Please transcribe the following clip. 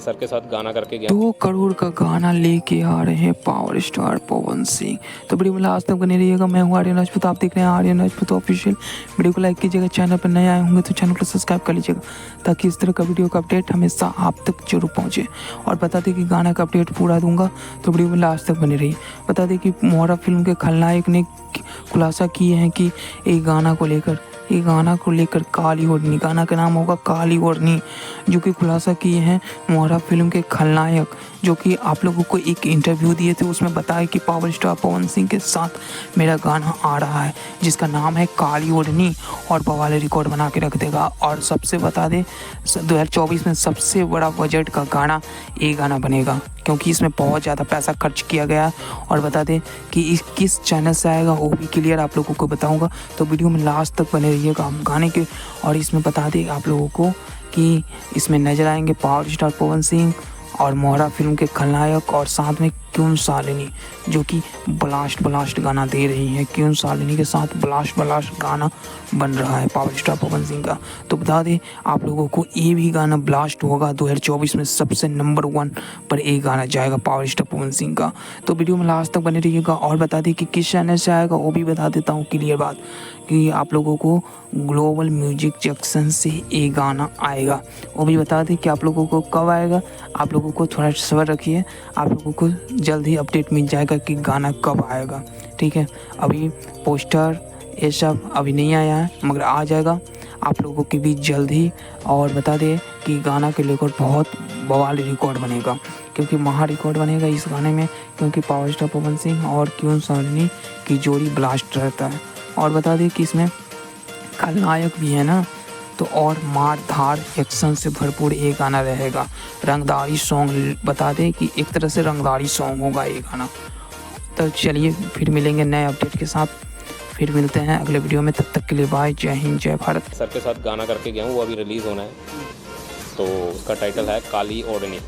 Sir के साथ गाना करके गया। 2 करोड़ का गाना लेके आ रहे हैं पावर स्टार पवन सिंह। तो वीडियो में लास्ट तक बने रहिएगा। मैं हूँ आर्यन राजपूत, आप देख रहे हैं आर्यन राजपूत ऑफिशियल। वीडियो को लाइक कीजिएगा, चैनल पर नए आए होंगे तो चैनल को सब्सक्राइब कर लीजिएगा ताकि इस तरह का वीडियो का अपडेट हमेशा आप तक जरूर पहुँचे। और बता दें कि गाना का अपडेट पूरा दूंगा तो वीडियो में लास्ट तक बने रहिए। बता दें कि मोहरा फिल्म के खलनायक ने खुलासा किए हैं कि ये गाना को लेकर काली ओढ़नी, गाना का नाम होगा काली ओढ़नी, जो कि खुलासा किए हैं मोहरा फिल्म के खलनायक, जो कि आप लोगों को एक इंटरव्यू दिए थे। उसमें बताया कि पावर स्टार पवन सिंह के साथ मेरा गाना आ रहा है जिसका नाम है काली ओढ़नी और बवाल रिकॉर्ड बना के रख देगा। और सबसे बता दें 2024 में सबसे बड़ा बजट का गाना ये गाना बनेगा, क्योंकि इसमें बहुत ज़्यादा पैसा खर्च किया गया है। और बता दें कि इस किस चैनल से आएगा वो भी क्लियर आप लोगों को बताऊंगा, तो वीडियो में लास्ट तक बने रहिएगा हम गाने के। और इसमें बता दें आप लोगों को कि इसमें नजर आएंगे पावर स्टार पवन सिंह और मोहरा फिल्म के खलनायक और साथ में क्यों शालिनी, जो कि ब्लास्ट गाना दे रही है। क्यों शालिनी के साथ ब्लास्ट गाना बन रहा है पावर स्टार पवन सिंह का। तो बता दें आप लोगों को ये भी गाना ब्लास्ट होगा 2024 में सबसे नंबर 1 पर एक गाना जाएगा पावर स्टार पवन सिंह का। तो वीडियो में लास्ट तक बने रहिएगा। और बता दें कि किस चैनल से आएगा वो भी बता देता हूँ क्लियर बात, कि आप लोगों को ग्लोबल म्यूजिक जंक्शन से ये गाना आएगा। वो भी बता दें कि आप लोगों को कब आएगा, आप लोगों को थोड़ा सब्र रखिए, आप लोगों को जल्द ही अपडेट मिल जाएगा कि गाना कब आएगा। ठीक है, अभी पोस्टर ये सब अभी नहीं आया है मगर आ जाएगा आप लोगों के बीच जल्द ही। और बता दें कि गाना के लेकर बहुत बवाल रिकॉर्ड बनेगा, क्योंकि महा रिकॉर्ड बनेगा इस गाने में, क्योंकि पावर स्टार पवन सिंह और क्यों शालिनी की जोड़ी ब्लास्ट रहता है। और बता दें कि इसमें खलनायक भी है ना, तो और मार धार एक्शन से भरपूर ये गाना रहेगा। रंगदारी सॉन्ग, बता दें कि एक तरह से रंगदारी सॉन्ग होगा ये गाना। तो चलिए फिर मिलेंगे नए अपडेट के साथ, फिर मिलते हैं अगले वीडियो में। तब तक के लिए बाय, जय हिंद, जय भारत। सर के साथ गाना करके गया हूँ, वो अभी रिलीज़ होना है, तो उसका टाइटल है काली ओढ़नी।